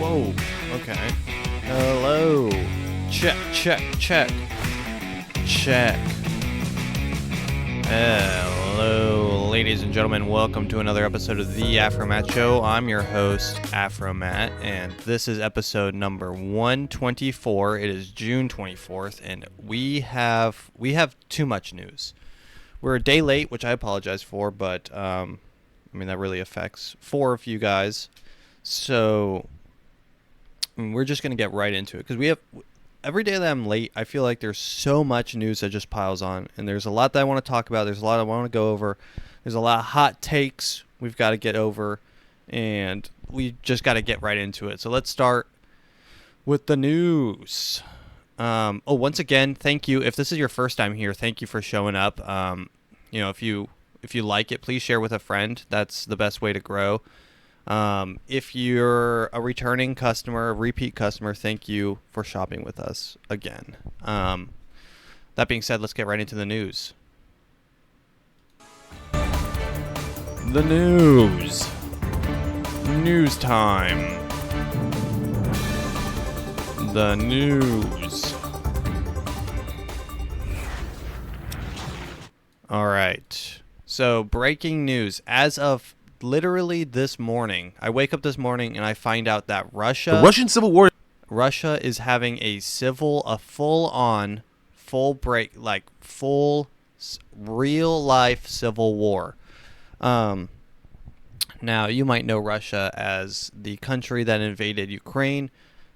Whoa. Okay. Hello. Check. Hello, ladies and gentlemen. Welcome to another episode of the AfroMattt Show. I'm your host, AfroMattt, and this is episode number 124. It is June 24th, and we have too much news. We're a day late, which I apologize for, but that really affects 4 of you guys. So we're just going to get right into it because we have every day that I'm late, I feel like there's so much news that just piles on, and there's a lot that I want to talk about. There's a lot I want to go over. There's a lot of hot takes we've got to get over, and we just got to get right into it. So let's start with the news. Once again, thank you. If this is your first time here, thank you for showing up. If you like it, please share with a friend. That's the best way to grow. If you're a returning customer, a repeat customer, thank you for shopping with us again. That being said, let's get right into the news. The news. News time. The news. All right. So, breaking news. As of literally this morning, I wake up this morning and I find out that The Russian Civil War. Russia is having a full-on, real-life civil war. Now, you might know Russia as the country that invaded Ukraine.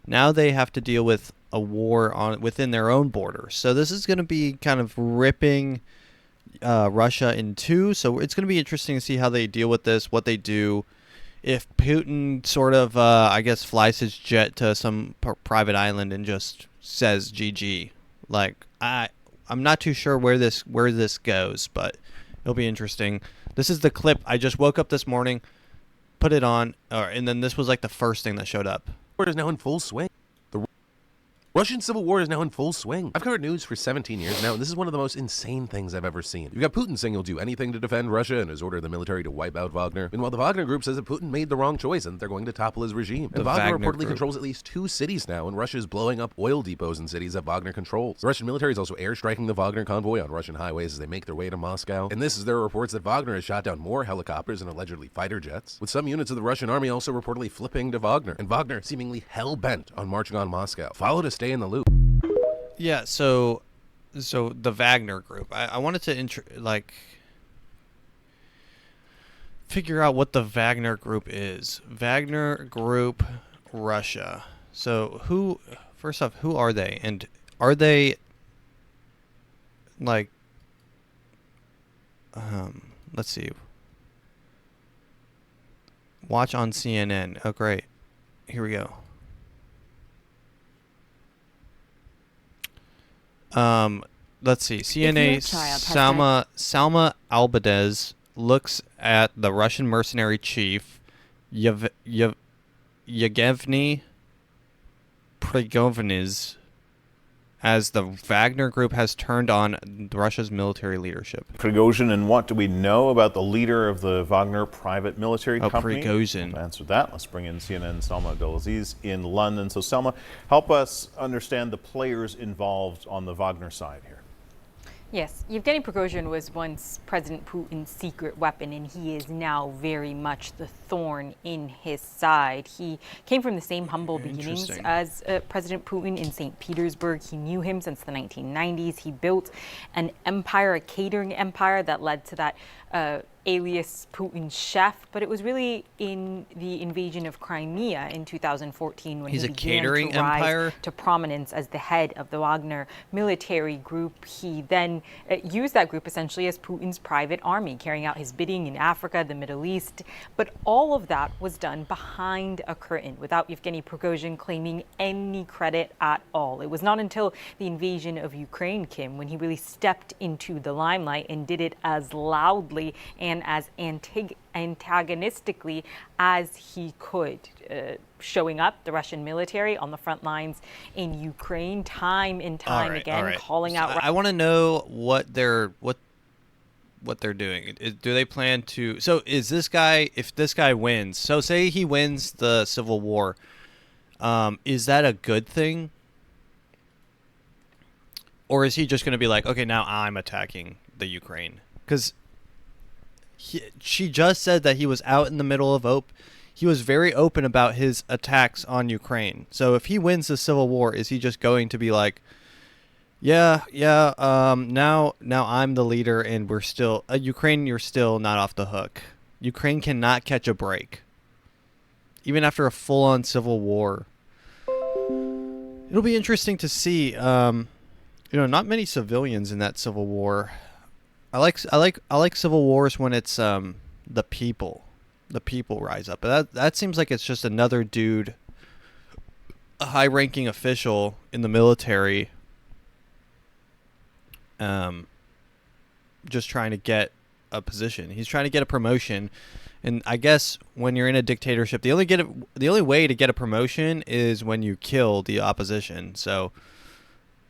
Now they have to deal with a war within their own borders. So this is going to be kind of ripping Russia in two. So it's going to be interesting to see how they deal with this, what they do. If Putin sort of, flies his jet to some private island and just says GG. I'm not too sure where this goes, but it'll be interesting. This is the clip. I just woke up this morning, put it on, and then this was like the first thing that showed up. War is now in full swing. The Russian Civil War is now in full swing. I've covered news for 17 years now, and this is one of the most insane things I've ever seen. You've got Putin saying he'll do anything to defend Russia and has ordered the military to wipe out Wagner. Meanwhile, the Wagner group says that Putin made the wrong choice and that they're going to topple his regime. And Wagner reportedly controls at least 2 cities now, and Russia is blowing up oil depots in cities that Wagner controls. The Russian military is also airstriking the Wagner convoy on Russian highways as they make their way to Moscow. And this is there are reports that Wagner has shot down more helicopters and allegedly fighter jets, with some units of the Russian army also reportedly flipping to Wagner, and Wagner seemingly hell-bent on marching on Moscow. Follow to stay in the loop. Yeah, so the Wagner group. I wanted to figure out what the Wagner group is. Wagner Group, Russia. So who are they? And are they let's see. Watch on CNN. Oh, great. Here we go. Let's see. CNA Salma Albadez looks at the Russian mercenary chief Yevgeny Prigozhin as the Wagner group has turned on Russia's military leadership. Prigozhin, and what do we know about the leader of the Wagner private military company? Prigozhin. To answer that, let's bring in CNN Selma Abdelaziz in London. So Selma, help us understand the players involved on the Wagner side here. Yes, Yevgeny Prigozhin was once President Putin's secret weapon, and he is now very much the thorn in his side. He came from the same humble beginnings as President Putin in St. Petersburg. He knew him since the 1990s. He built an empire, a catering empire that led to that alias Putin chef, but it was really in the invasion of Crimea in 2014 when he began to rise to prominence as the head of the Wagner military group. He then used that group essentially as Putin's private army, carrying out his bidding in Africa, the Middle East. But all of that was done behind a curtain without Yevgeny Prigozhin claiming any credit at all. It was not until the invasion of Ukraine, Kim, when he really stepped into the limelight and did it as loudly and as antagonistically as he could, showing up the Russian military on the front lines in Ukraine time and time again, calling out. I want to know what they're doing. Do they plan to? So is this guy? If this guy wins, so say he wins the civil war, Is that a good thing? Or is he just going to be like, okay, now I'm attacking the Ukraine? Because she just said that he was out in the middle of he was very open about his attacks on Ukraine. So if he wins the civil war, is he just going to be like, yeah, now I'm the leader and we're still Ukraine, you're still not off the hook. Ukraine cannot catch a break. Even after a full-on civil war. It'll be interesting to see. Not many civilians in that civil war. I like civil wars when it's the people rise up. But that seems like it's just another dude, a high-ranking official in the military, just trying to get a position. He's trying to get a promotion, and I guess when you're in a dictatorship, the only way to get a promotion is when you kill the opposition. So,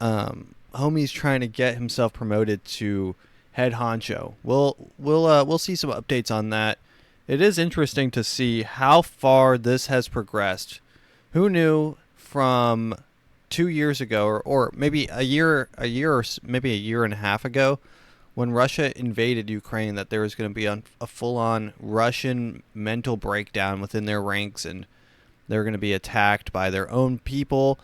homie's trying to get himself promoted to head honcho. We'll see some updates on that. It is interesting to see how far this has progressed. Who knew from 2 years ago, or maybe a year or maybe a year and a half ago, when Russia invaded Ukraine, that there was going to be a full-on Russian mental breakdown within their ranks, and they're going to be attacked by their own people.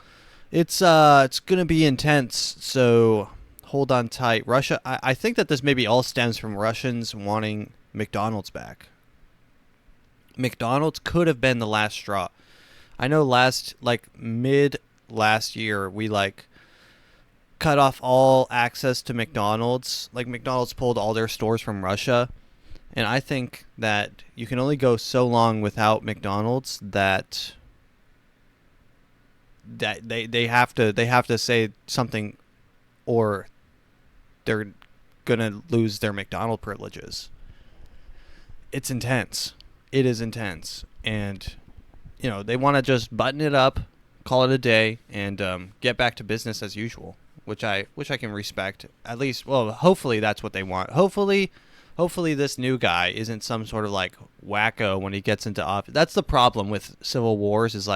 It's going to be intense, so hold on tight. Russia, I think that this maybe all stems from Russians wanting McDonald's back. McDonald's could have been the last straw. I know mid last year, we cut off all access to McDonald's. McDonald's pulled all their stores from Russia. And I think that you can only go so long without McDonald's that they have to say something, or they're gonna lose their McDonald's privileges. It's intense. It is intense, and they want to just button it up, call it a day, and get back to business as usual, which I can respect. At least, well, hopefully that's what they want. Hopefully this new guy isn't some sort of wacko when he gets into office. That's the problem with civil wars is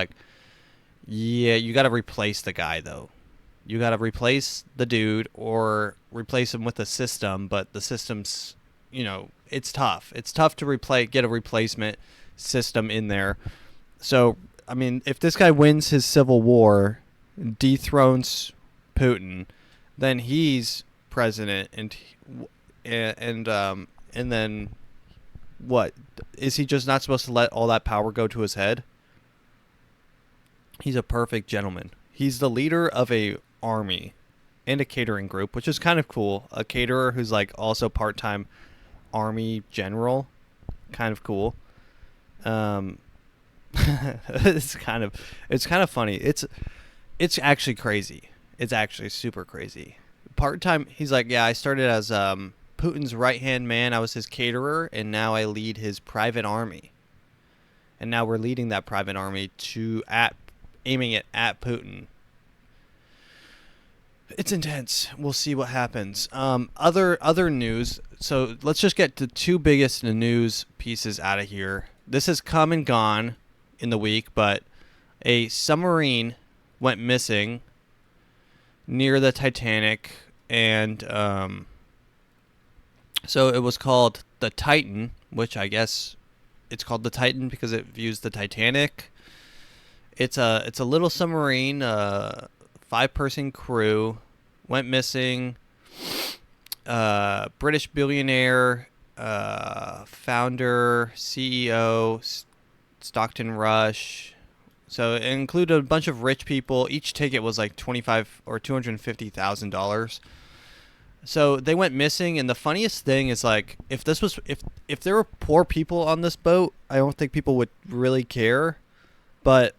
you got to replace the guy though. You got to replace the dude or replace him with a system, but the system's, it's tough. It's tough to get a replacement system in there. So, I mean, if this guy wins his civil war, dethrones Putin, then he's president, and then what? Is he just not supposed to let all that power go to his head? He's a perfect gentleman. He's the leader of a army and a catering group, which is kind of cool. A caterer who's also part-time army general, kind of cool. It's kind of funny. It's actually crazy. It's actually super crazy. Part-time, he's I started as Putin's right-hand man. I was his caterer, and now I lead his private army. And now we're leading that private army aiming it at Putin. It's intense. We'll see what happens. Other news. So let's just get the two biggest news pieces out of here. This has come and gone in the week, but a submarine went missing near the Titanic, and so it was called the Titan, which I guess it's called the Titan because it views the Titanic. It's a little submarine, 5-person crew, went missing. British billionaire, founder, CEO, Stockton Rush. So it included a bunch of rich people. Each ticket was $25,000 or $250,000. So they went missing, and the funniest thing is if there were poor people on this boat, I don't think people would really care. But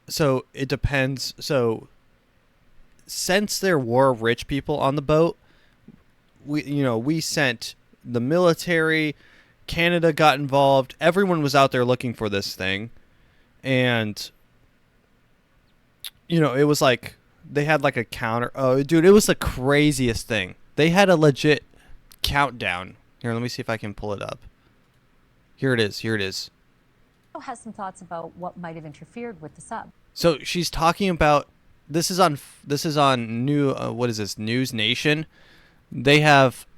so it depends. So since there were rich people on the boat, we sent the military. Canada got involved. Everyone was out there looking for this thing, and it was they had a counter. Oh, dude, it was the craziest thing. They had a legit countdown. Here, let me see if I can pull it up. Here it is. has some thoughts about what might have interfered with the sub. So she's talking about this is on new what is this, News Nation?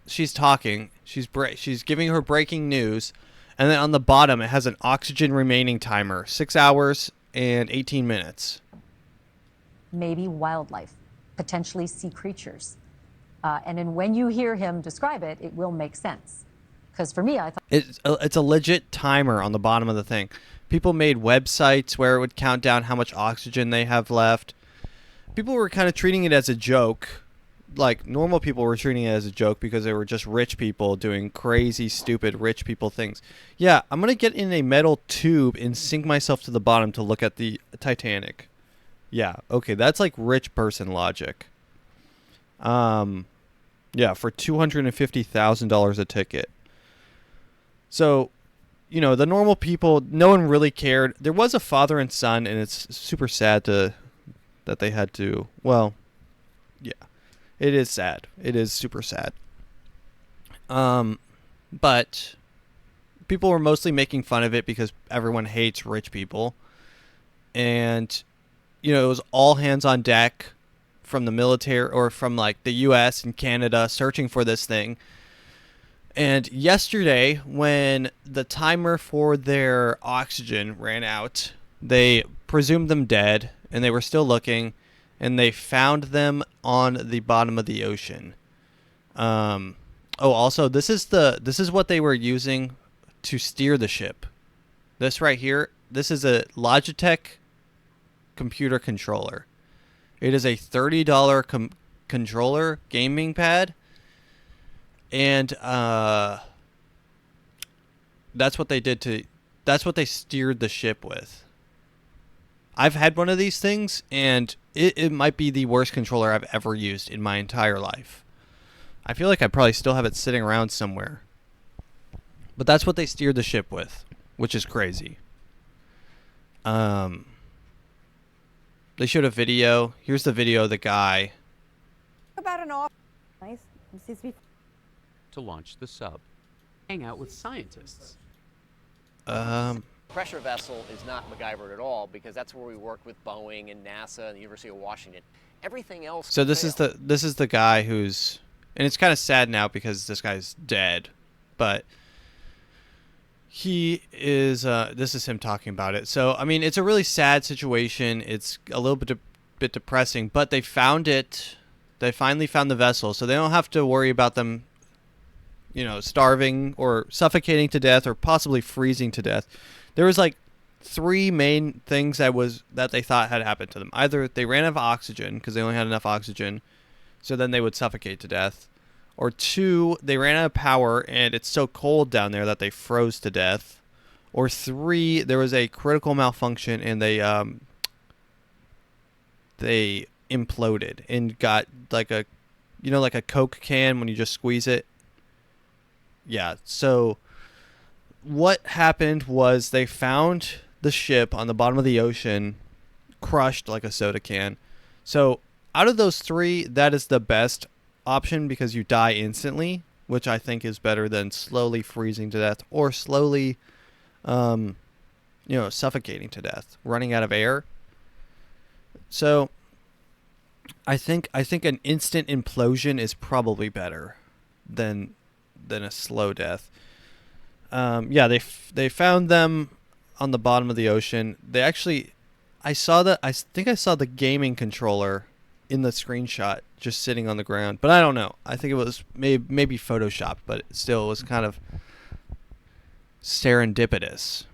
She's talking. She's giving her breaking news, and then on the bottom it has an oxygen remaining timer, 6 hours and 18 minutes. Maybe wildlife, potentially sea creatures. And then when you hear him describe it, it will make sense. Because for me, I thought... It's a legit timer on the bottom of the thing. People made websites where it would count down how much oxygen they have left. People were kind of treating it as a joke. Like, normal people were treating it as a joke because they were just rich people doing crazy, stupid rich people things. Yeah, I'm going to get in a metal tube and sink myself to the bottom to look at the Titanic. Yeah, okay, that's like rich person logic. Yeah, for $250,000 a ticket. So, you know, the normal people, no one really cared. There was a father and son, and it's super sad that they had to, well, yeah, it is sad. It is super sad. But people were mostly making fun of it because everyone hates rich people. And, you know, it was all hands on deck from the military or from like the US and Canada searching for this thing. And yesterday, when the timer for their oxygen ran out, they presumed them dead, and they were still looking, and they found them on the bottom of the ocean. Also, this is what they were using to steer the ship. This right here, this is a Logitech computer controller. It is a $30 controller gaming pad. And that's what they steered the ship with. I've had one of these things, and it might be the worst controller I've ever used in my entire life. I feel like I probably still have it sitting around somewhere. But that's what they steered the ship with, which is crazy. They showed a video. Here's the video of the guy. About an off. Nice. This seems to be to launch the sub. Hang out with scientists. Pressure vessel is not MacGyver at all, because that's where we work with Boeing and NASA and the University of Washington. Everything else. So this is the guy who's, and it's kind of sad now because this guy's dead, but he is. This is him talking about it. So I mean, it's a really sad situation. It's a little bit depressing, but they found it. They finally found the vessel, so they don't have to worry about them, you know, starving or suffocating to death or possibly freezing to death. There was like three main things that they thought had happened to them. Either they ran out of oxygen because they only had enough oxygen, so then they would suffocate to death. Or two, they ran out of power and it's so cold down there that they froze to death. Or three, there was a critical malfunction and they imploded and got like a, you know, like a Coke can when you just squeeze it. Yeah, so what happened was they found the ship on the bottom of the ocean, crushed like a soda can. So out of those three, that is the best option because you die instantly, which I think is better than slowly freezing to death or slowly, suffocating to death, running out of air. So I think an instant implosion is probably better than a slow death. They found them on the bottom of the ocean. They actually, I think I saw the gaming controller in the screenshot just sitting on the ground, but I don't know. I think it was maybe photoshopped, but still it was kind of serendipitous.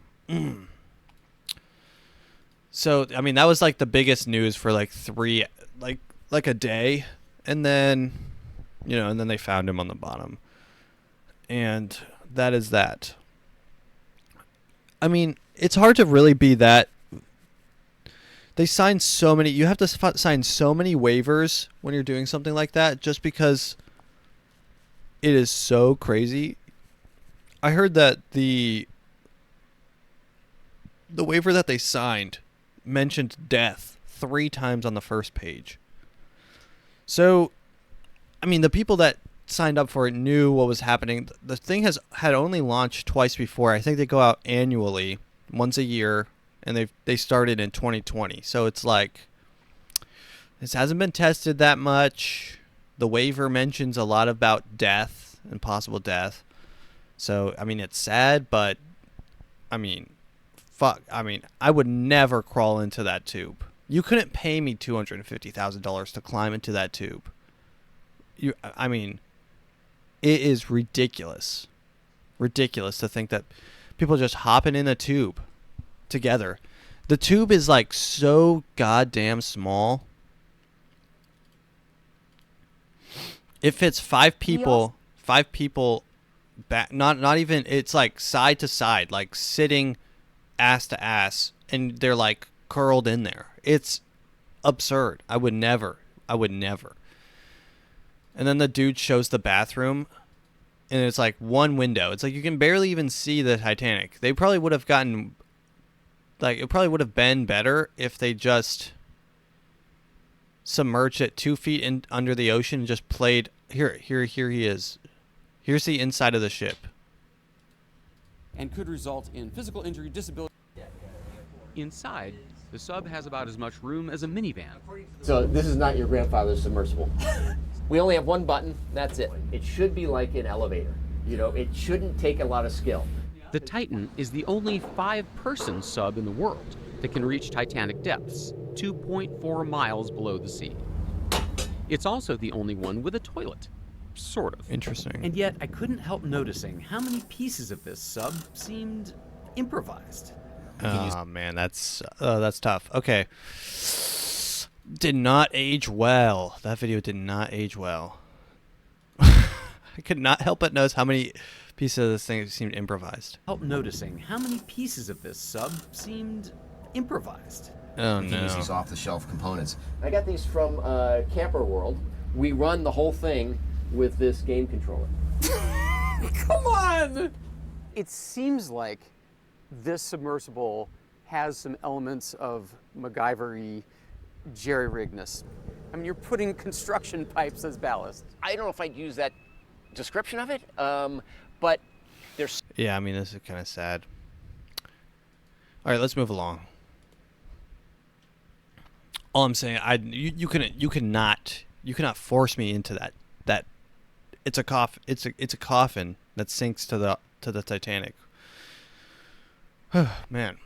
So I mean that was like the biggest news for like like a day, and then they found him on the bottom. And that is that. I mean, it's hard to really be that. They signed so many. You have to sign so many waivers when you're doing something like that just because it is so crazy. I heard that the waiver that they signed mentioned death 3 times on the first page. So, I mean, the people that signed up for it knew what was happening. The thing had only launched twice before. I think they go out annually once a year, and they started in 2020. So it's like, this hasn't been tested that much. The waiver mentions a lot about death and possible death. So, I mean, it's sad, but, I mean, fuck. I mean, I would never crawl into that tube. You couldn't pay me $250,000 to climb into that tube. I mean, it is ridiculous. Ridiculous to think that people just hopping in a tube together. The tube is like so goddamn small. It fits 5 people. 5 people back. Not even. It's like side to side, like sitting ass to ass, and they're like curled in there. It's absurd. I would never. And then the dude shows the bathroom, and it's like one window. It's like you can barely even see the Titanic. They probably would have gotten, like, it probably would have been better if they just submerged it 2 feet under the ocean and just played. Here he is. Here's the inside of the ship. And could result in physical injury, disability. Inside, the sub has about as much room as a minivan. So this is not your grandfather's submersible. We only have one button, that's it. It should be like an elevator. You know, it shouldn't take a lot of skill. The Titan is the only 5-person sub in the world that can reach Titanic depths, 2.4 miles below the sea. It's also the only one with a toilet, sort of. Interesting. And yet, I couldn't help noticing how many pieces of this sub seemed improvised. Oh man, that's tough. Okay. Did not age well. That video did not age well. I could not help but notice how many pieces of this thing seemed improvised. Help noticing how many pieces of this sub seemed improvised. Oh You can use no. these off-the-shelf components. I got these from Camper World. We run the whole thing with this game controller. Come on! It seems like this submersible has some elements of MacGyver-y jerry-rigness. I mean, you're putting construction pipes as ballast. I don't know if I'd use that description of it, but there's... Yeah, I mean, this is kind of sad. All right, let's move along. All I'm saying, you cannot force me into that. It's a coffin. It's a coffin that sinks to the Titanic. Man.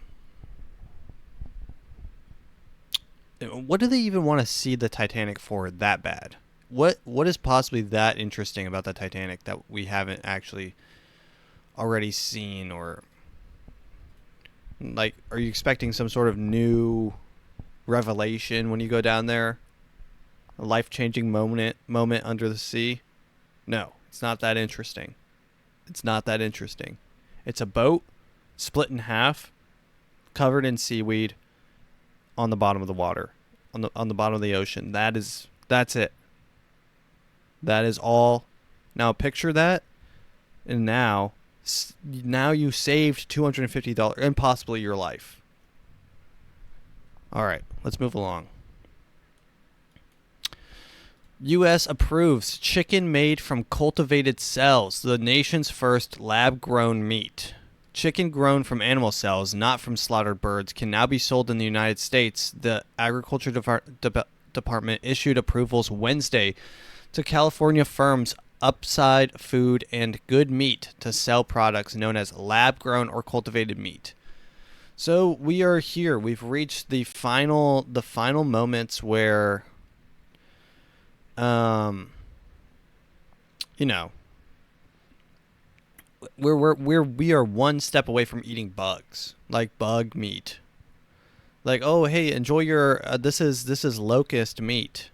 What do they even want to see the Titanic for that bad? What is possibly that interesting about the Titanic that we haven't actually already seen? Or like, are you expecting some sort of new revelation when you go down there? A life-changing moment under the sea? No, it's not that interesting. It's not that interesting. It's a boat split in half, covered in seaweed, on the bottom of the water, on the bottom of the ocean. That's it. That is all. Now picture that, and now you saved $250 and possibly your life. All right, let's move along. U.S. approves chicken made from cultivated cells, the nation's first lab-grown meat. Chicken grown from animal cells, not from slaughtered birds, can now be sold in the United States. The Agriculture Department issued approvals Wednesday to California firms Upside Food and Good Meat to sell products known as lab-grown or cultivated meat. So we are here. We've reached the final moments where, you know, we are one step away from eating bugs, like bug meat. Like, oh hey, enjoy your this is locust meat.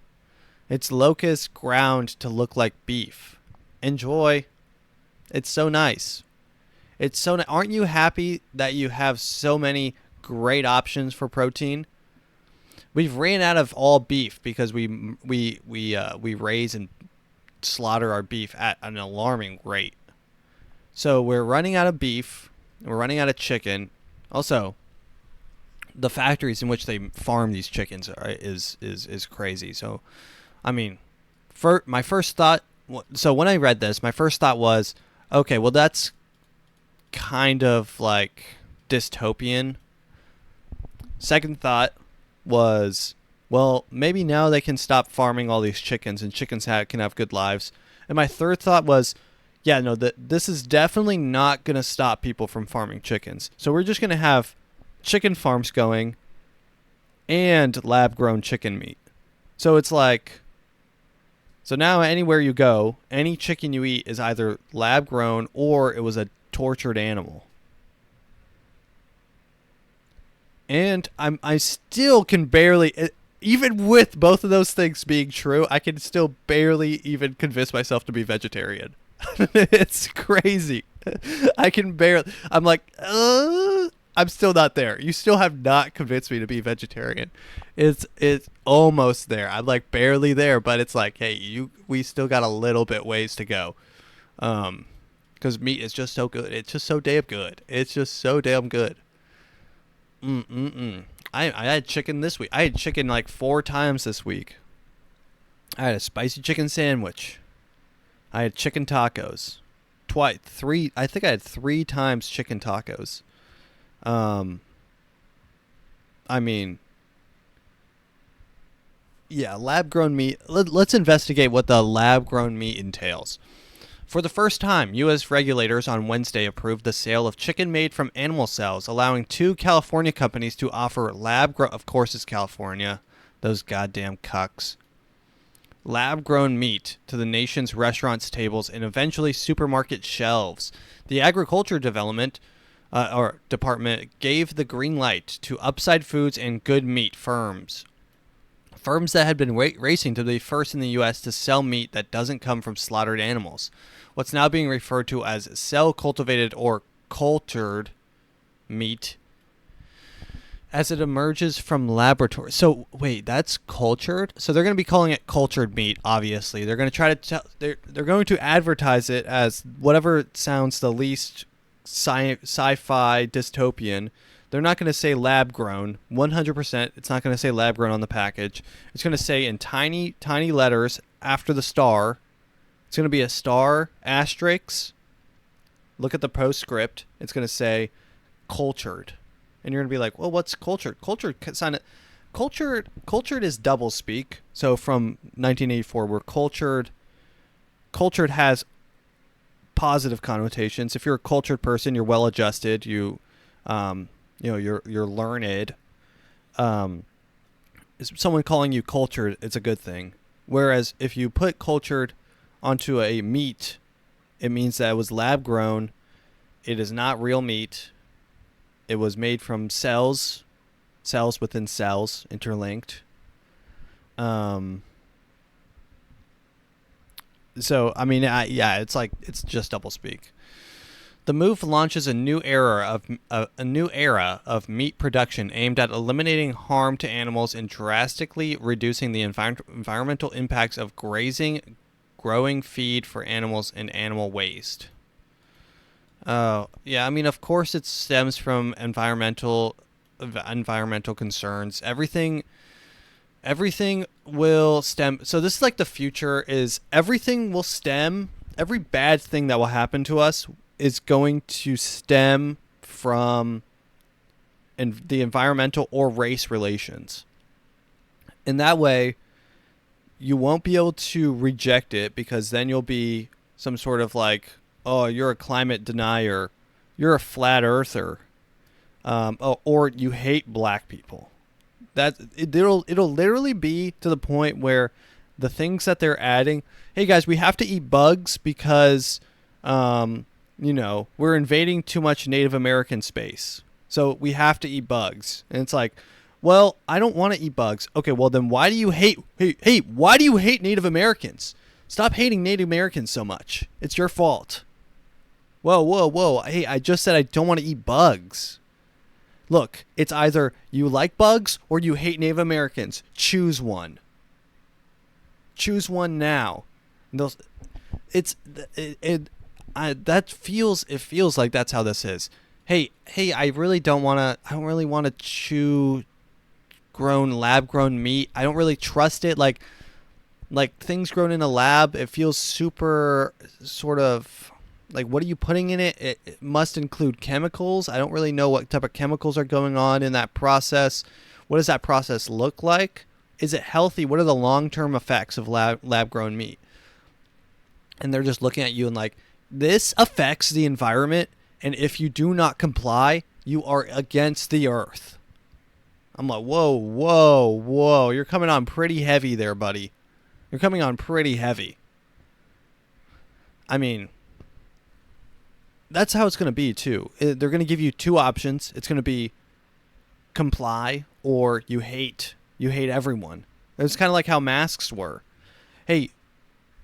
It's locust ground to look like beef. Enjoy. It's so nice. Aren't you happy that you have so many great options for protein? We've ran out of all beef because we raise and slaughter our beef at an alarming rate. So we're running out of beef. We're running out of chicken. Also, the factories in which they farm these chickens is crazy. So, I mean, my first thought. So when I read this, my first thought was, okay, well that's kind of like dystopian. Second thought was, well, maybe now they can stop farming all these chickens and chickens can have good lives. And my third thought was, yeah, no, this is definitely not going to stop people from farming chickens. So we're just going to have chicken farms going and lab-grown chicken meat. So it's like, so now anywhere you go, any chicken you eat is either lab-grown or it was a tortured animal. And I still can barely, even with both of those things being true, I can still barely even convince myself to be vegetarian. It's crazy. I can barely, I'm like, I'm still not there. You still have not convinced me to be vegetarian. It's almost there. I'm like barely there, but it's like, hey, we still got a little bit ways to go. Because meat is just so good. It's just so damn good. It's just so damn good. I had chicken this week. I had chicken like 4 times this week. I had a spicy chicken sandwich. I had chicken tacos. Three. I think I had 3 times chicken tacos. I mean, yeah, lab-grown meat. Let's investigate what the lab-grown meat entails. For the first time, U.S. regulators on Wednesday approved the sale of chicken made from animal cells, allowing 2 California companies to offer lab-grown, of course it's California, those goddamn cucks, lab-grown meat to the nation's restaurants' tables and eventually supermarket shelves. The Agriculture Department gave the green light to Upside Foods and Good Meat firms that had been racing to be first in the U.S. to sell meat that doesn't come from slaughtered animals. What's now being referred to as cell-cultivated or cultured meat as it emerges from laboratories. So, wait, that's cultured? So they're going to be calling it cultured meat, obviously. They're going to try to they're going to advertise it as whatever sounds the least sci-fi dystopian. They're not going to say lab-grown. 100%, it's not going to say lab-grown on the package. It's going to say in tiny, tiny letters after the star. It's going to be a star, asterisk. Look at the postscript. It's going to say cultured. And you're going to be like, well, what's cultured? Cultured is doublespeak. So from 1984, where cultured has positive connotations. If you're a cultured person, you're well-adjusted. You're learned. Someone calling you cultured, it's a good thing. Whereas if you put cultured onto a meat, it means that it was lab grown. It is not real meat. It was made from cells within cells, interlinked. So I mean, it's just doublespeak. The move launches a new era of meat production aimed at eliminating harm to animals and drastically reducing the environmental impacts of grazing, growing feed for animals, and animal waste. Yeah, I mean, of course, it stems from environmental concerns. Everything will stem. So this is like the future. Is everything will stem. Every bad thing that will happen to us is going to stem from the environmental or race relations. In that way, you won't be able to reject it, because then you'll be some sort of like, oh, you're a climate denier, you're a flat earther, or you hate black people. It'll literally be to the point where the things that they're adding, hey guys, we have to eat bugs because we're invading too much Native American space. So we have to eat bugs. And it's like, well, I don't want to eat bugs. Okay, well then why do you hate why do you hate Native Americans? Stop hating Native Americans so much. It's your fault. Whoa. Hey, I just said I don't want to eat bugs. Look, it's either you like bugs or you hate Native Americans. Choose one. Choose one now. It feels like that's how this is. Hey, I don't really want to chew lab grown meat. I don't really trust it. Like things grown in a lab, it feels super sort of, Like, what are you putting in it? It must include chemicals. I don't really know what type of chemicals are going on in that process. What does that process look like? Is it healthy? What are the long-term effects of lab-grown meat? And they're just looking at you and like, this affects the environment, and if you do not comply, you are against the earth. I'm like, whoa, whoa, whoa. You're coming on pretty heavy there, buddy. You're coming on pretty heavy. I mean, that's how it's going to be, too. They're going to give you two options. It's going to be comply or you hate. You hate everyone. It's kind of like how masks were. Hey,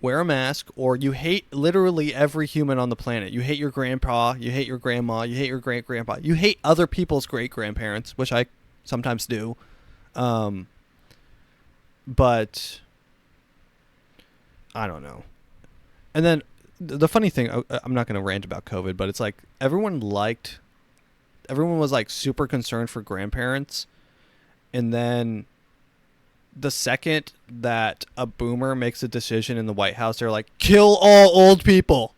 wear a mask, or you hate literally every human on the planet. You hate your grandpa, you hate your grandma, you hate your great-grandpa. You hate other people's great-grandparents, which I sometimes do. But I don't know. And then the funny thing, I'm not going to rant about COVID, but it's like everyone was like super concerned for grandparents. And then the second that a boomer makes a decision in the White House, they're like, kill all old people.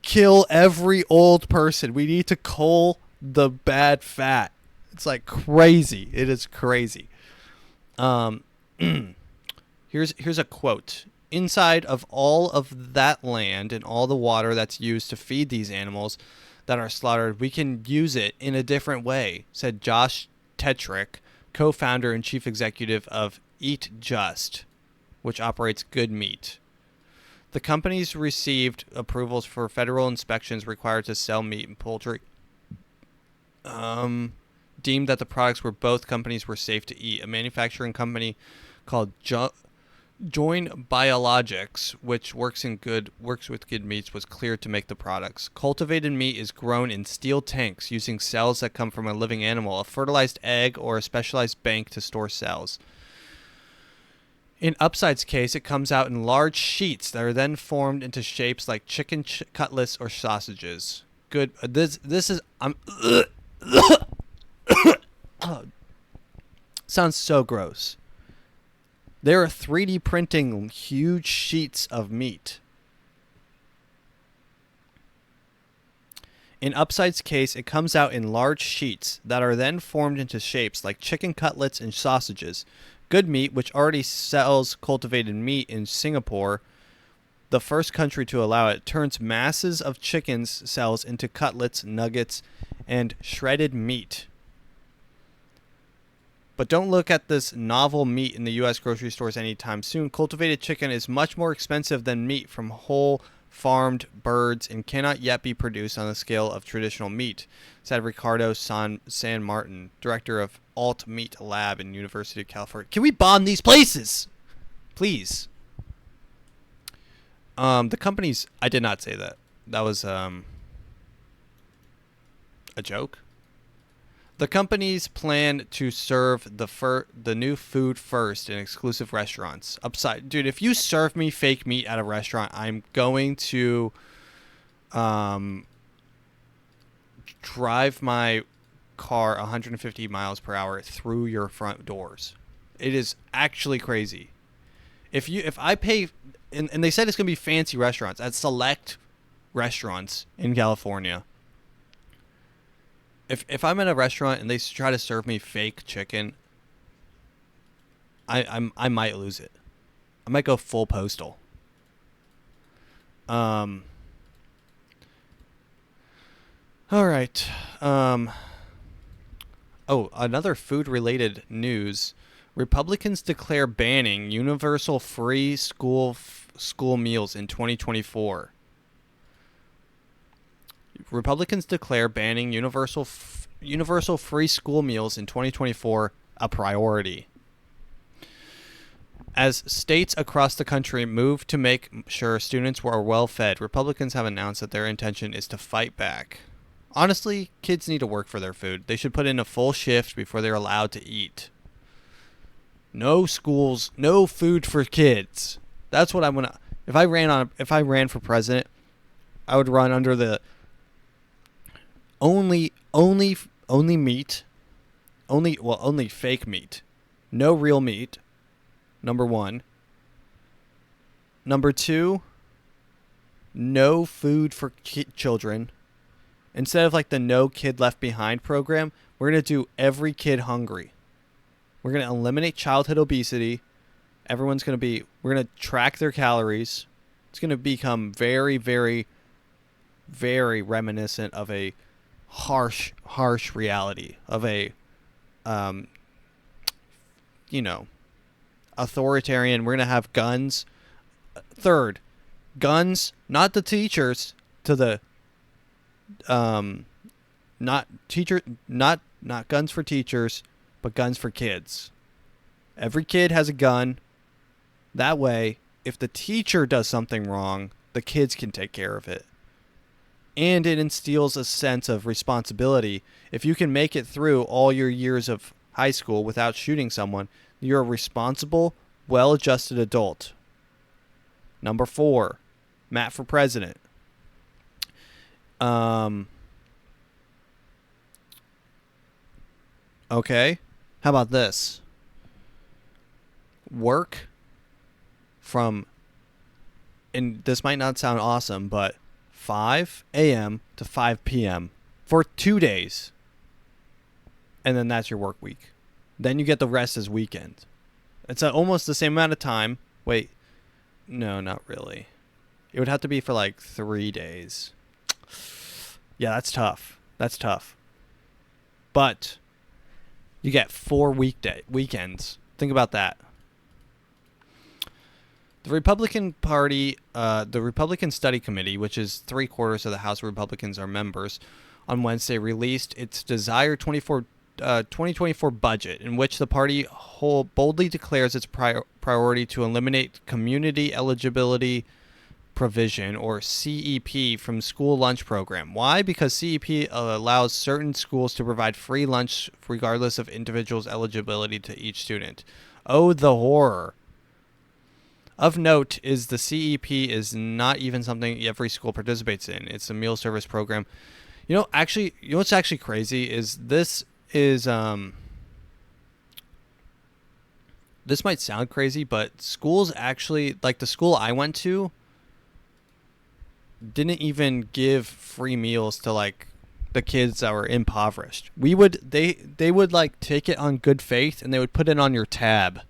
Kill every old person. We need to cull the bad fat. It's like crazy. It is crazy. Here's a quote. Inside of all of that land and all the water that's used to feed these animals that are slaughtered, we can use it in a different way, said Josh Tetrick, co-founder and chief executive of Eat Just, which operates Good Meat. The companies received approvals for federal inspections required to sell meat and poultry. Deemed that the products were both companies were safe to eat. A manufacturing company called Join Biologics, which works with Good Meats, was cleared to make the products. Cultivated meat is grown in steel tanks using cells that come from a living animal, a fertilized egg, or a specialized bank to store cells. In Upside's case, it comes out in large sheets that are then formed into shapes like chicken cutlets or sausages. Good. This is sounds so gross. They are 3D printing huge sheets of meat. In Upside's case, it comes out in large sheets that are then formed into shapes like chicken cutlets and sausages. Good Meat, which already sells cultivated meat in Singapore, the first country to allow it, turns masses of chicken's cells into cutlets, nuggets, and shredded meat. But don't look at this novel meat in the U.S. grocery stores anytime soon. Cultivated chicken is much more expensive than meat from whole farmed birds and cannot yet be produced on the scale of traditional meat, said Ricardo San Martin, director of Alt Meat Lab in University of California. Can we bomb these places? Please. The companies, I did not say that. That was a joke. The companies plan to serve the new food first in exclusive restaurants. Upside, dude, if you serve me fake meat at a restaurant, I'm going to drive my car 150 miles per hour through your front doors. It is actually crazy. If I pay, and they said it's going to be fancy restaurants at select restaurants in California. If I'm at a restaurant and they try to serve me fake chicken, I might lose it. I might go full postal. All right. Another food-related news. Republicans declare banning universal free school meals in 2024. Republicans declare banning universal free school meals in 2024 a priority. As states across the country move to make sure students are well fed, Republicans have announced that their intention is to fight back. Honestly, kids need to work for their food. They should put in a full shift before they're allowed to eat. No schools, no food for kids. That's what I'm gonna. If I ran for president, I would run under the only meat, only fake meat, no real meat. Number one. Number two, no food for children. Instead of like the No Kid Left Behind program, we're going to do every kid hungry. We're going to eliminate childhood obesity. We're going to track their calories. It's going to become very, very, very reminiscent of a harsh reality of a, authoritarian. We're going to have guns. Third, guns, not the teachers, to the, not guns for teachers, but guns for kids. Every kid has a gun. That way, if the teacher does something wrong, the kids can take care of it. And it instills a sense of responsibility. If you can make it through all your years of high school without shooting someone, you're a responsible, well-adjusted adult. Number 4, Matt for president. Okay. How about this? Work from, and this might not sound awesome, but 5 a.m. to 5 p.m. for 2 days. And then that's your work week. Then you get the rest as weekend. It's almost the same amount of time. Wait. No, not really. It would have to be for like 3 days. Yeah, that's tough. But you get 4 weekends. Think about that. The Republican Party, the Republican Study Committee, which is 3/4 of the House Republicans are members, on Wednesday released its desired 2024 budget, in which the party boldly declares its priority to eliminate community eligibility provision, or CEP, from school lunch program. Why? Because CEP allows certain schools to provide free lunch regardless of individuals' eligibility to each student. Oh, the horror. Of note is the CEP is not even something every school participates in. It's a meal service program. What's actually crazy is this might sound crazy, but schools actually, like the school I went to, didn't even give free meals to like the kids that were impoverished. They would like take it on good faith, and they would put it on your tab.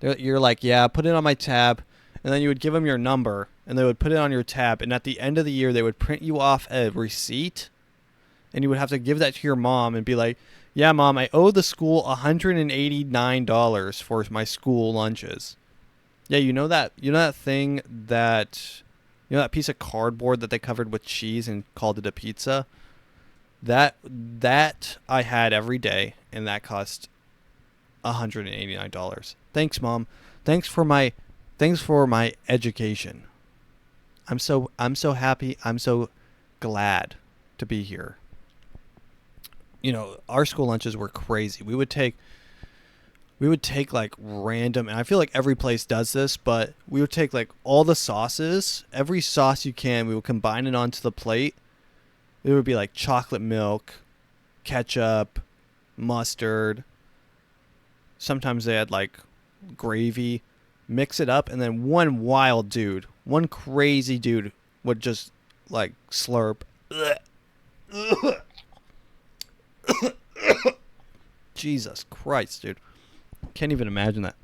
You're like, yeah, put it on my tab, and then you would give them your number, and they would put it on your tab, and at the end of the year, they would print you off a receipt, and you would have to give that to your mom and be like, yeah, Mom, I owe the school $189 for my school lunches. Yeah, you know that thing that, that piece of cardboard that they covered with cheese and called it a pizza? That I had every day, and that cost $189. Thanks, Mom. Thanks for my education. I'm so happy. I'm so glad to be here. Our school lunches were crazy. We would take like random, and I feel like every place does this, but we would take like all the sauces, every sauce you can, we would combine it onto the plate. It would be like chocolate milk, ketchup, mustard. Sometimes they had like gravy. Mix it up, and then one crazy dude would just like slurp. Jesus Christ, dude. Can't even imagine that.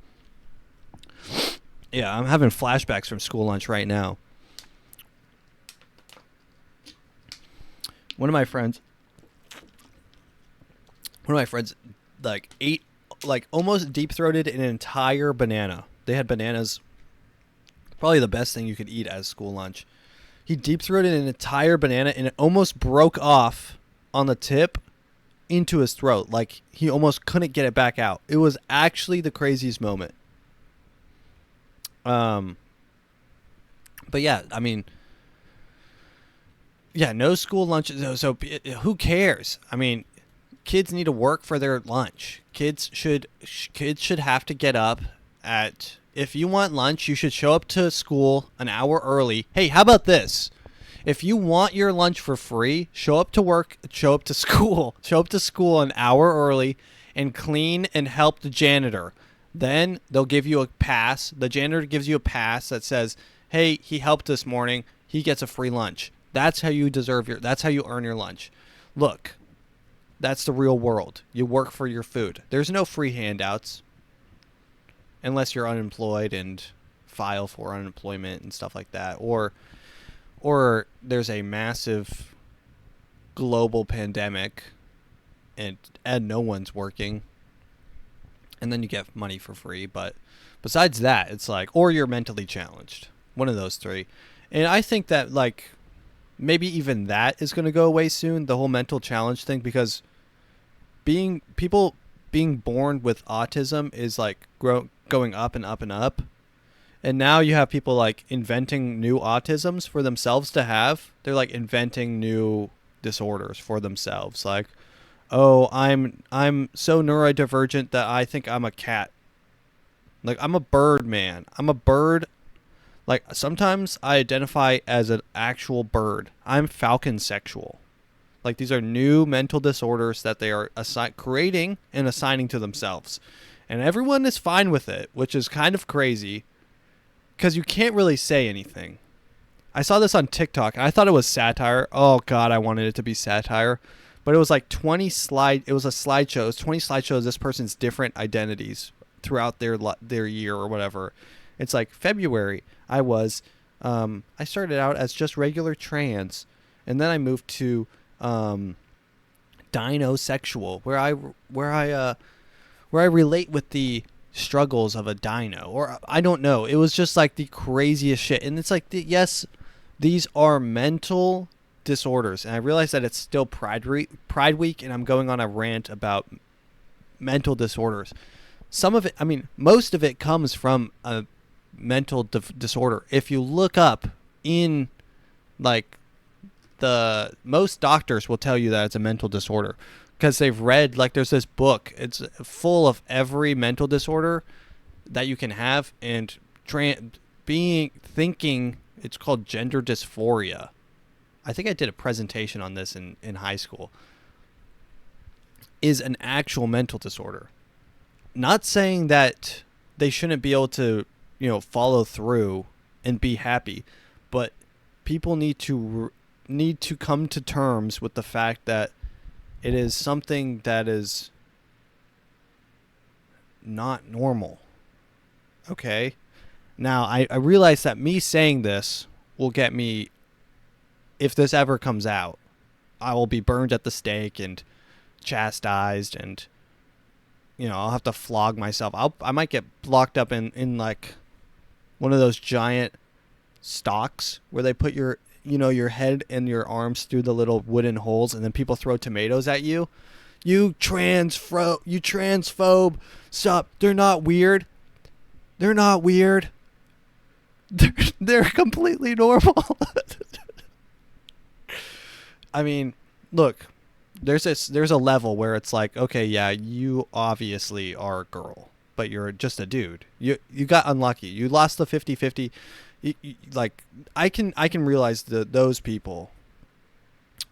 Yeah, I'm having flashbacks from school lunch right now. One of my friends like ate, like almost deep-throated an entire banana. They had bananas, probably the best thing you could eat as school lunch. He deep-throated an entire banana, and it almost broke off on the tip into his throat. Like, he almost couldn't get it back out. It was actually the craziest moment. But yeah, I mean, yeah, no school lunches. So who cares? I mean, kids need to work for their lunch. Kids should have to get up at, if you want lunch, you should show up to school an hour early. Hey, how about this? If you want your lunch for free, show up to school an hour early and clean and help the janitor. Then they'll give you a pass. The janitor gives you a pass that says, hey, he helped this morning. he gets a free lunch. That's how you that's how you earn your lunch. Look, that's the real world. You work for your food. There's no free handouts unless you're unemployed and file for unemployment and stuff like that. Or there's a massive global pandemic and no one's working. And then you get money for free. But besides that, it's like, or you're mentally challenged. One of those three. And I think that, like, maybe even that is going to go away soon, the whole mental challenge thing, because people being born with autism is, like, going up and up and up. And now you have people, like, inventing new autisms for themselves to have. They're, like, inventing new disorders for themselves. Like, oh, I'm so neurodivergent that I think I'm a cat. Like, I'm a bird man. I'm a bird. Like, sometimes I identify as an actual bird. I'm falcon sexual. Like, these are new mental disorders that they are creating and assigning to themselves. And everyone is fine with it, which is kind of crazy because you can't really say anything. I saw this on TikTok, and I thought it was satire. Oh, God, I wanted it to be satire. But it was like 20 it was a slideshow. It was 20 slideshows of this person's different identities throughout their year or whatever. It's like February, I started out as just regular trans, and then I moved to dinosexual, where I relate with the struggles of a dino, or I don't know. It was just like the craziest shit, and it's like, yes, these are mental disorders, and I realize that it's still Pride Week, and I'm going on a rant about mental disorders. Some of it, I mean, most of it comes from a mental disorder. If you look up in, like, most doctors will tell you that it's a mental disorder because they've read, like, there's this book. It's full of every mental disorder that you can have, and thinking, it's called gender dysphoria. I think I did a presentation on this in high school. Is an actual mental disorder. Not saying that they shouldn't be able to, follow through and be happy, but people need to come to terms with the fact that it is something that is not normal. Okay? Now, I realize that me saying this will get me, if this ever comes out, I will be burned at the stake and chastised, and I'll have to flog myself. I might get locked up in like one of those giant stocks where they put your head and your arms through the little wooden holes, and then people throw tomatoes at you. You transphobe. Stop. They're not weird. They're not weird. They're completely normal. I mean, look, there's a level where it's like, okay, yeah, you obviously are a girl, but you're just a dude. You got unlucky. You lost the 50-50. Like, I can realize those people.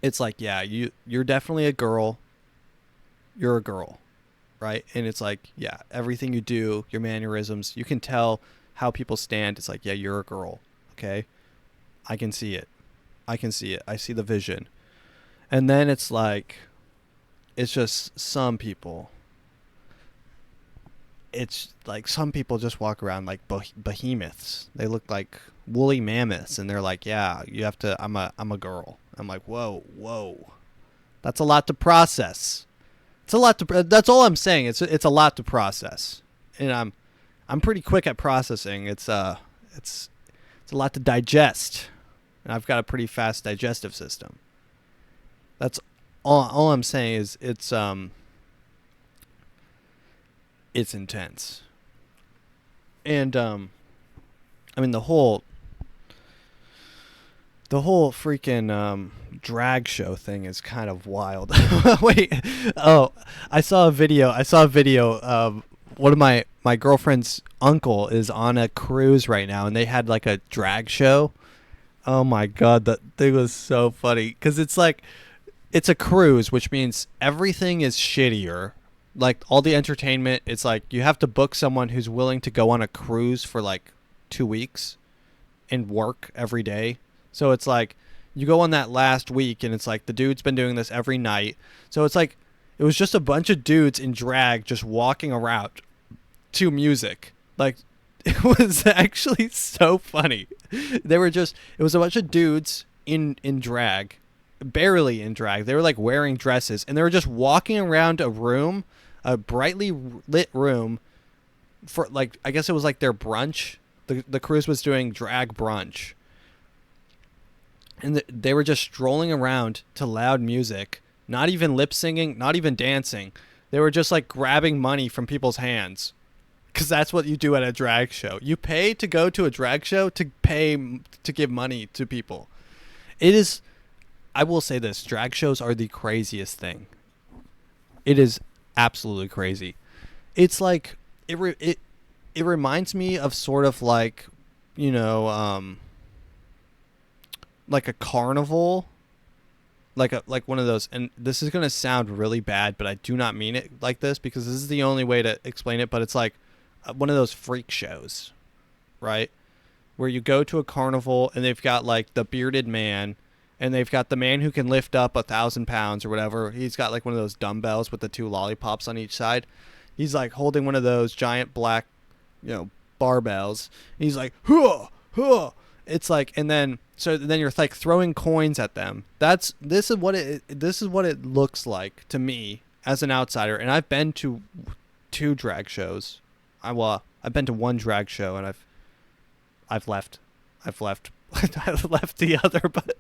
It's like, yeah, you're definitely a girl. You're a girl, right? And it's like, yeah, everything you do, your mannerisms, you can tell how people stand. It's like, yeah, you're a girl, okay? I can see it. I see the vision. And then it's like, it's just some people. It's like some people just walk around like behemoths. They look like woolly mammoths, and they're like, yeah, you have to, I'm a girl. I'm like, whoa. That's a lot to process. That's all I'm saying. It's a lot to process. And I'm pretty quick at processing. It's a lot to digest. And I've got a pretty fast digestive system. That's all I'm saying is it's intense. And I mean the whole freaking drag show thing is kind of wild. Wait. Oh, I saw a video of one of my girlfriend's uncle is on a cruise right now, and they had like a drag show. Oh my God, that thing was so funny because it's like, it's a cruise, which means everything is shittier. Like, all the entertainment, it's like you have to book someone who's willing to go on a cruise for like 2 weeks and work every day. So it's like you go on that last week and it's like the dude's been doing this every night. So it's like it was just a bunch of dudes in drag just walking around to music. Like, it was actually so funny. It was a bunch of dudes in drag, barely in drag. They were like wearing dresses and they were just walking around a room, a brightly lit room for like, I guess it was like their brunch. The cruise was doing drag brunch. And they were just strolling around to loud music, not even lip singing, not even dancing. They were just like grabbing money from people's hands. Because that's what you do at a drag show. You pay to go to a drag show to give money to people. It is, I will say this, drag shows are the craziest thing. It is absolutely crazy. It's like, it reminds me of sort of like, you know, like a carnival, like one of those. And this is going to sound really bad, but I do not mean it like this because this is the only way to explain it. But it's like one of those freak shows, right? Where you go to a carnival and they've got like the bearded man and they've got the man who can lift up 1,000 pounds or whatever. He's got like one of those dumbbells with the 2 lollipops on each side. He's like holding one of those giant black, you know, barbells. And he's like, huh, huh. It's like, and then you're like throwing coins at them. This is what it looks like to me as an outsider. And I've been to 2 drag shows. I've been to 1 drag show and I've left. I've left the other, but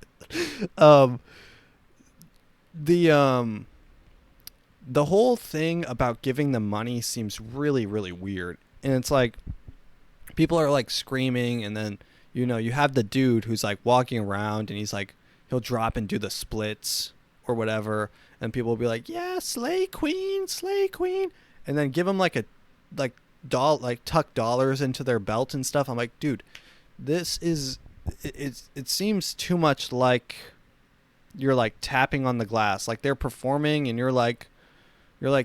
the whole thing about giving them money seems really, really weird. And it's like people are like screaming, and then you know you have the dude who's like walking around and he's like he'll drop and do the splits or whatever, and people will be like, yeah, slay queen, and then give them like tuck dollars into their belt and stuff. I'm like, dude, it seems too much like you're like tapping on the glass, like they're performing and you're like,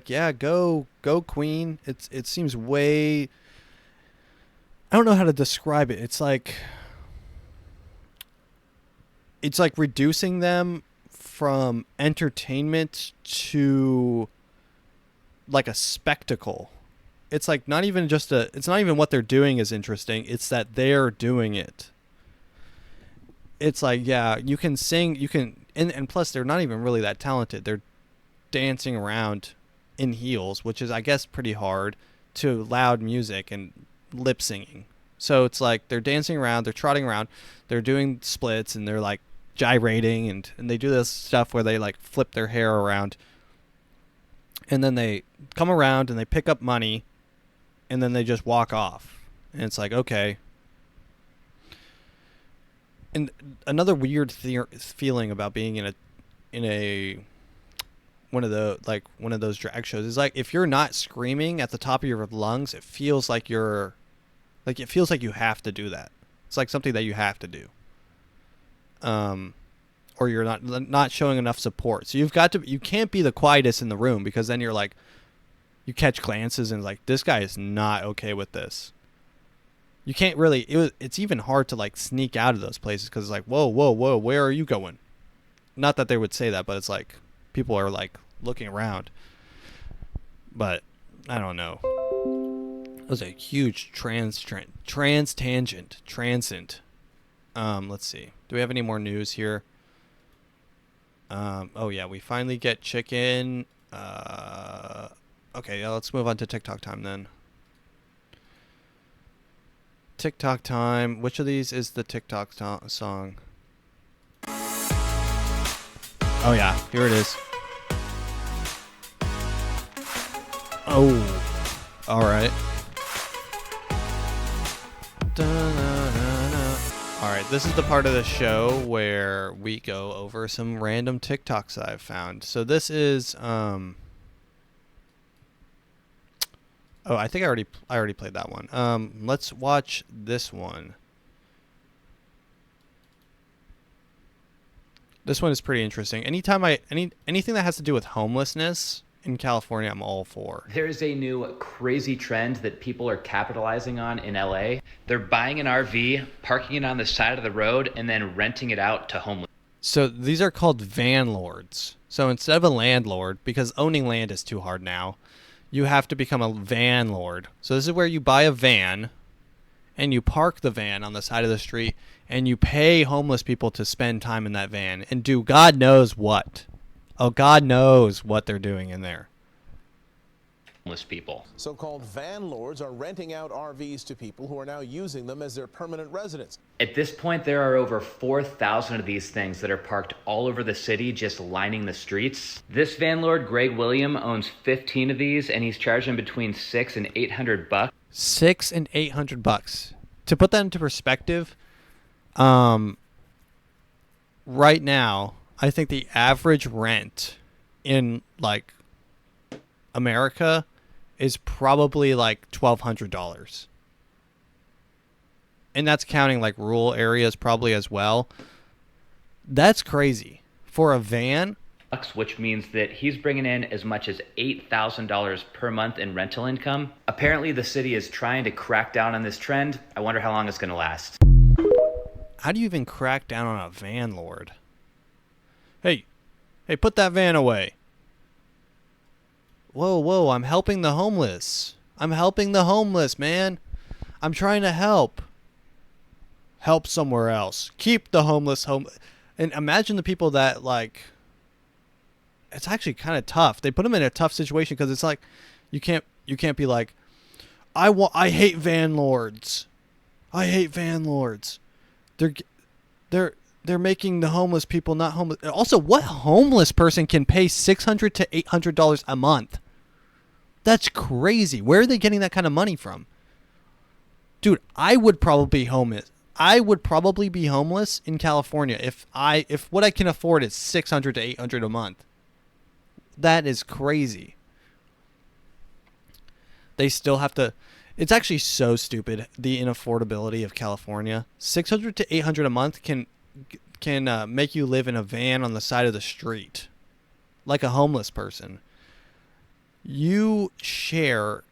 yeah, go queen. It seems way, I don't know how to describe it. It's like reducing them from entertainment to like a spectacle. It's like not even it's not even what they're doing is interesting. It's that they're doing it. It's like, yeah, you can sing, and plus they're not even really that talented. They're dancing around in heels, which is, I guess, pretty hard, to loud music and lip singing. So it's like they're dancing around, they're trotting around, they're doing splits, and they're like gyrating, and they do this stuff where they like flip their hair around, and then they come around and they pick up money, and then they just walk off. And it's like, okay. And another weird feeling about being in one of those drag shows is like, if you're not screaming at the top of your lungs, it feels like you have to do that. It's like something that you have to do. Or you're not showing enough support. So you can't be the quietest in the room, because then you're like, you catch glances and like, this guy is not okay with this. You can't really, it's even hard to like sneak out of those places, because it's like, whoa, where are you going? Not that they would say that, but it's like people are like looking around. But I don't know. It was a huge transient. Let's see. Do we have any more news here? Oh yeah, we finally get chicken. Okay, let's move on to TikTok time then. TikTok time. Which of these is the TikTok song? Oh yeah, here it is. Oh, all right. All right, this is the part of the show where we go over some random TikToks I've found. So this is oh, I think I already played that one. Let's watch this one. This one is pretty interesting. Anything that has to do with homelessness in California, I'm all for. There's a new crazy trend that people are capitalizing on in LA. They're buying an RV, parking it on the side of the road, and then renting it out to homeless. So these are called van lords. So instead of a landlord, because owning land is too hard now, you have to become a van lord. So this is where you buy a van and you park the van on the side of the street and you pay homeless people to spend time in that van and do God knows what. Oh, God knows what they're doing in there. Homeless people. So-called van lords are renting out RVs to people who are now using them as their permanent residence. At this point, there are over 4,000 of these things that are parked all over the city, just lining the streets. This van lord, Greg William, owns 15 of these, and he's charging between $600 and $800. $600 and $800. To put that into perspective, right now, I think the average rent in like America is probably like $1,200. And that's counting like rural areas probably as well. That's crazy. For a van, which means that he's bringing in as much as $8,000 per month in rental income. Apparently the city is trying to crack down on this trend. I wonder how long it's going to last. How do you even crack down on a van lord? Hey, put that van away. Whoa, I'm helping the homeless. I'm helping the homeless, man. I'm trying to help. Help somewhere else. Keep the homeless home. And imagine the people that, like, it's actually kind of tough. They put them in a tough situation because it's like, you can't be like, I hate van lords. I hate van lords. They're making the homeless people not homeless. Also, what homeless person can pay $600 to $800 a month? That's crazy. Where are they getting that kind of money from? Dude, I would probably be homeless. I would probably be homeless in California if what I can afford is $600 to $800 a month. That is crazy. They still have to. It's actually so stupid, the inaffordability of California. $600 to $800 a month can make you live in a van on the side of the street, like a homeless person. You share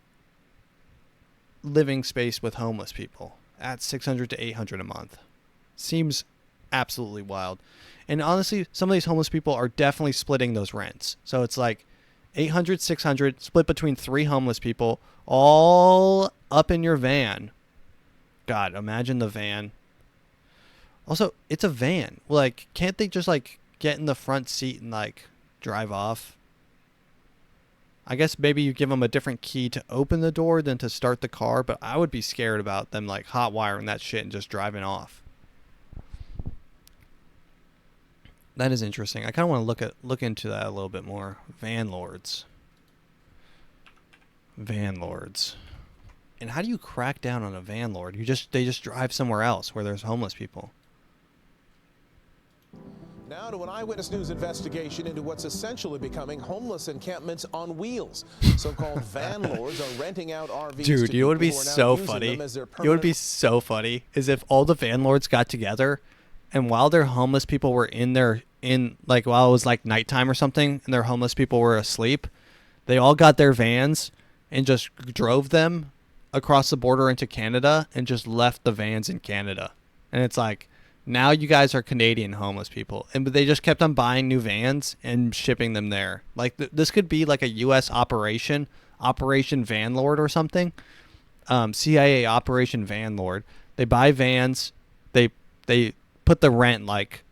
living space with homeless people at $600 to $800 a month. Seems absolutely wild. And honestly, some of these homeless people are definitely splitting those rents. So it's like $800, $600 split between 3 homeless people, all up in your van. God, imagine the van. Also, it's a van. Like, can't they just like get in the front seat and like drive off? I guess maybe you give them a different key to open the door than to start the car, but I would be scared about them like hot wiring that shit and just driving off. That is interesting. I kind of want to look into that a little bit more. Van lords. Van lords. And how do you crack down on a van lord? They just drive somewhere else where there's homeless people. Now to an Eyewitness News investigation into what's essentially becoming homeless encampments on wheels. So-called van lords are renting out RVs. Dude, to you would be people who are now so using funny. them as their You would be so funny is if all the van lords got together and while their homeless people were while it was like nighttime or something and their homeless people were asleep, they all got their vans and just drove them across the border into Canada and just left the vans in Canada. And it's like, now you guys are Canadian homeless people. And they just kept on buying new vans and shipping them there. Like this could be like a U.S. Operation Van Lord or something. CIA Operation Van Lord. They buy vans. They put the rent like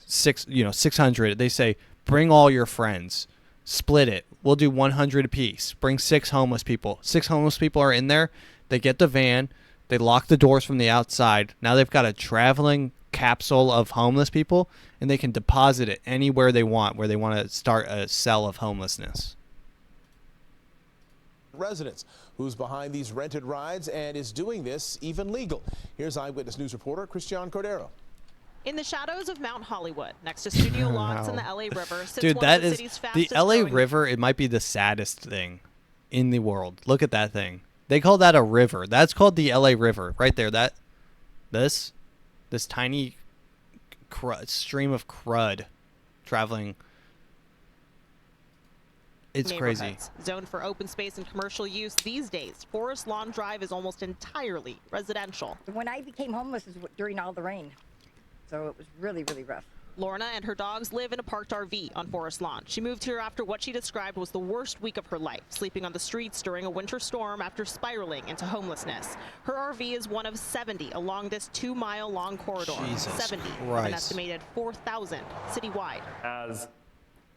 $600. They say, bring all your friends. Split it. We'll do 100 apiece. Bring 6 homeless people. 6 homeless people are in there. They get the van. They lock the doors from the outside. Now they've got a traveling capsule of homeless people, and they can deposit it anywhere they want, where they want to start a cell of homelessness. Residents. Who's behind these rented rides and is doing this even legal? Here's Eyewitness News reporter Christian Cordero. In the shadows of Mount Hollywood, next to studio lots in the LA River, sits Dude, one that of the is city's fastest the LA growing. River. It might be the saddest thing in the world. Look at that thing. They call that a river. That's called the LA River right there. This tiny stream of crud traveling. It's crazy. neighborhoods. Zoned for open space and commercial use these days, Forest Lawn Drive is almost entirely residential. When I became homeless is during all the rain, so it was really, really rough. Lorna and her dogs live in a parked RV on Forest Lawn. She moved here after what she described was the worst week of her life, sleeping on the streets during a winter storm after spiraling into homelessness. Her RV is one of 70 along this 2-mile-long corridor. Jesus 70 of Christ. an estimated 4,000 citywide. As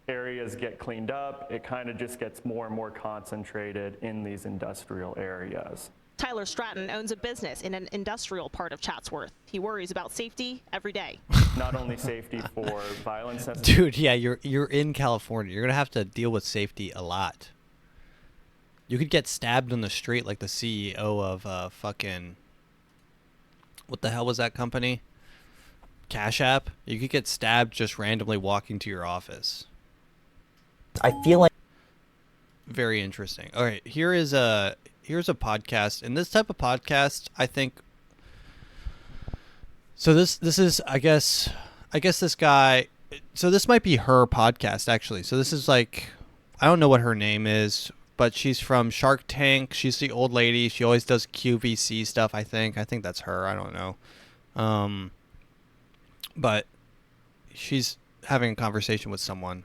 areas get cleaned up, it kind of just gets more and more concentrated in these industrial areas. Tyler Stratton owns a business in an industrial part of Chatsworth. He worries about safety every day. Not only safety for violence. Dude, yeah, you're in California. You're gonna have to deal with safety a lot. You could get stabbed on the street like the CEO of fucking, what the hell was that company? Cash App. You could get stabbed just randomly walking to your office. I feel like very interesting. All right, here's a podcast, and this type of podcast, I think. So this is I guess this guy. So this might be her podcast actually. So this is like, I don't know what her name is, but she's from Shark Tank. She's the old lady. She always does QVC stuff. I think that's her. I don't know. But she's having a conversation with someone.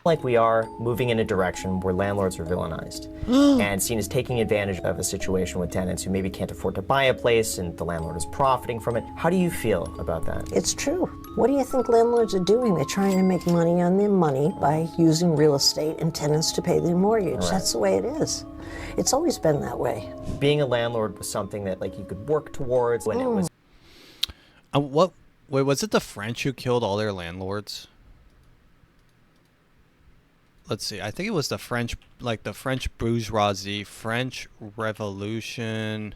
Like we are moving in a direction where landlords are villainized and seen as taking advantage of a situation with tenants who maybe can't afford to buy a place and the landlord is profiting from it. How do you feel about that? It's true. What do you think landlords are doing? They're trying to make money on their money by using real estate and tenants to pay their mortgage. Right. That's the way it is. It's always been that way. Being a landlord was something that like you could work towards when it was. Wait, was it the French who killed all their landlords? Let's see. I think it was the French, like the French bourgeoisie, French Revolution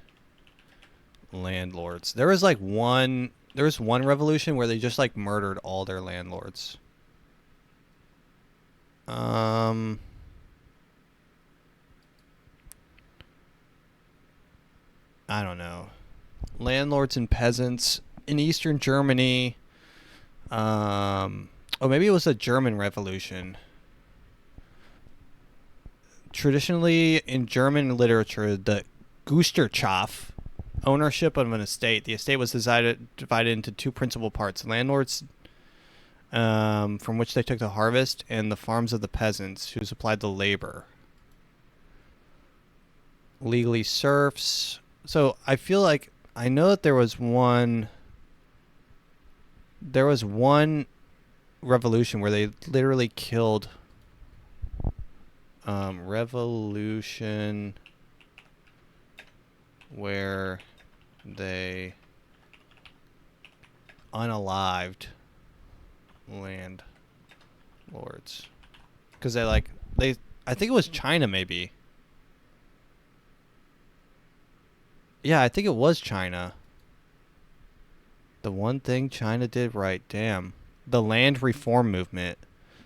landlords. There was one revolution where they just like murdered all their landlords. I don't know. Landlords and peasants in Eastern Germany. Maybe it was a German Revolution. Traditionally, in German literature, the Gusterschaft, ownership of an estate. The estate was divided into two principal parts: landlords, from which they took the harvest, and the farms of the peasants, who supplied the labor. Legally serfs. So I feel like I know that there was one revolution where they literally killed. Revolution where they unalived landlords, because I think it was China, maybe. Yeah, I think it was China. The one thing China did right. Damn. The land reform movement.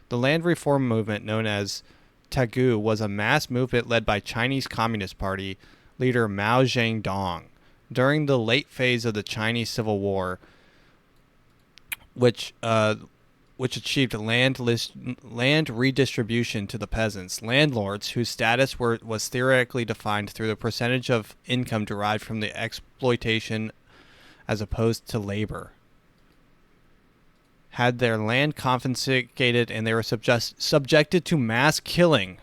The land reform movement, known as Tagu, was a mass movement led by Chinese Communist Party leader Mao Zedong during the late phase of the Chinese Civil War, which achieved land redistribution to the peasants. Landlords, whose status was theoretically defined through the percentage of income derived from the exploitation as opposed to labor, had their land confiscated, and they were subjected to mass killing.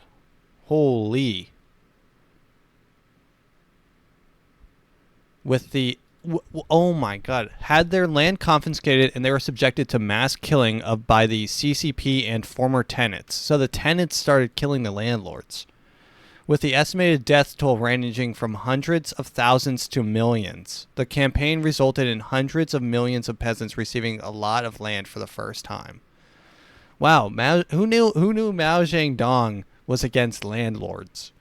Holy. Oh my God. Had their land confiscated, and they were subjected to mass killing by the CCP and former tenants. So the tenants started killing the landlords, with the estimated death toll ranging from hundreds of thousands to millions. The campaign resulted in hundreds of millions of peasants receiving a lot of land for the first time. Wow, who knew Mao Zedong was against landlords?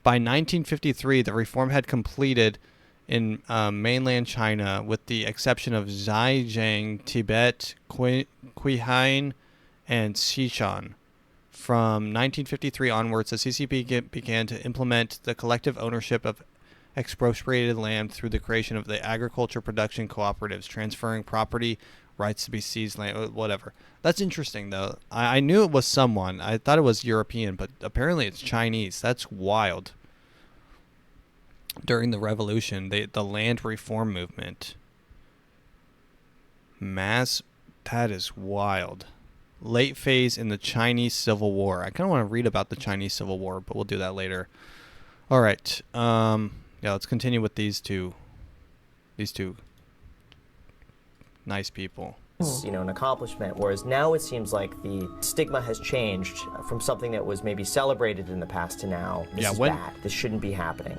By 1953, the reform had completed in mainland China, with the exception of Zhejiang, Tibet, Qinghai, and Sichuan. From 1953 onwards, the CCP began to implement the collective ownership of expropriated land through the creation of the agriculture production cooperatives, transferring property rights to be seized land, whatever. That's interesting, though. I knew it was someone. I thought it was European, but apparently it's Chinese. That's wild. During the revolution, the land reform movement. That is wild. Late phase in the Chinese Civil War. I kind of want to read about the Chinese Civil War, but we'll do that later. All right. Yeah, let's continue with these two nice people. You know, an accomplishment, whereas now it seems like the stigma has changed from something that was maybe celebrated in the past to now. This is bad. This shouldn't be happening.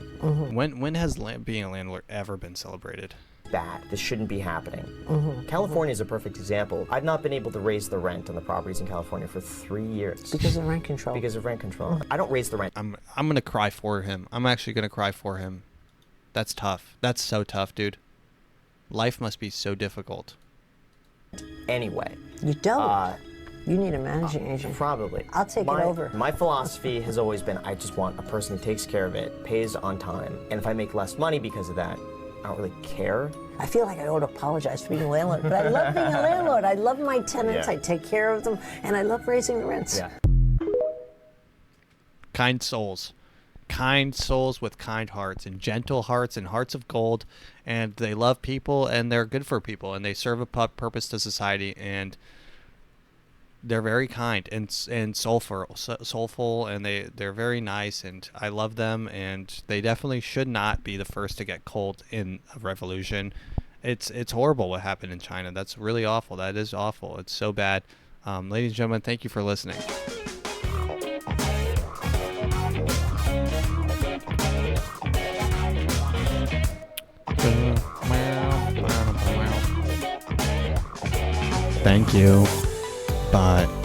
When has being a landlord ever been celebrated? Bad. This shouldn't be happening. California is a perfect example. I've not been able to raise the rent on the properties in California for 3 years. Because of rent control. Because of rent control. I don't raise the rent. I'm gonna cry for him. I'm actually gonna cry for him. That's tough. That's so tough, dude. Life must be so difficult. Anyway. You don't. You need a managing agent. Probably. I'll take it over. My philosophy has always been I just want a person who takes care of it, pays on time, and if I make less money because of that, I don't really care. I feel like I ought to apologize for being a landlord, but I love being a landlord. I love my tenants, I take care of them, and I love raising the rents. Yeah. Kind souls. Kind souls with kind hearts and gentle hearts and hearts of gold, and they love people and they're good for people and they serve a purpose to society, and they're very kind and soulful, and they're very nice, and I love them, and they definitely should not be the first to get cold in a revolution. It's horrible what happened in China. That's really awful. That is awful. It's so bad. Ladies and gentlemen, thank you for listening. Thank you. Bye.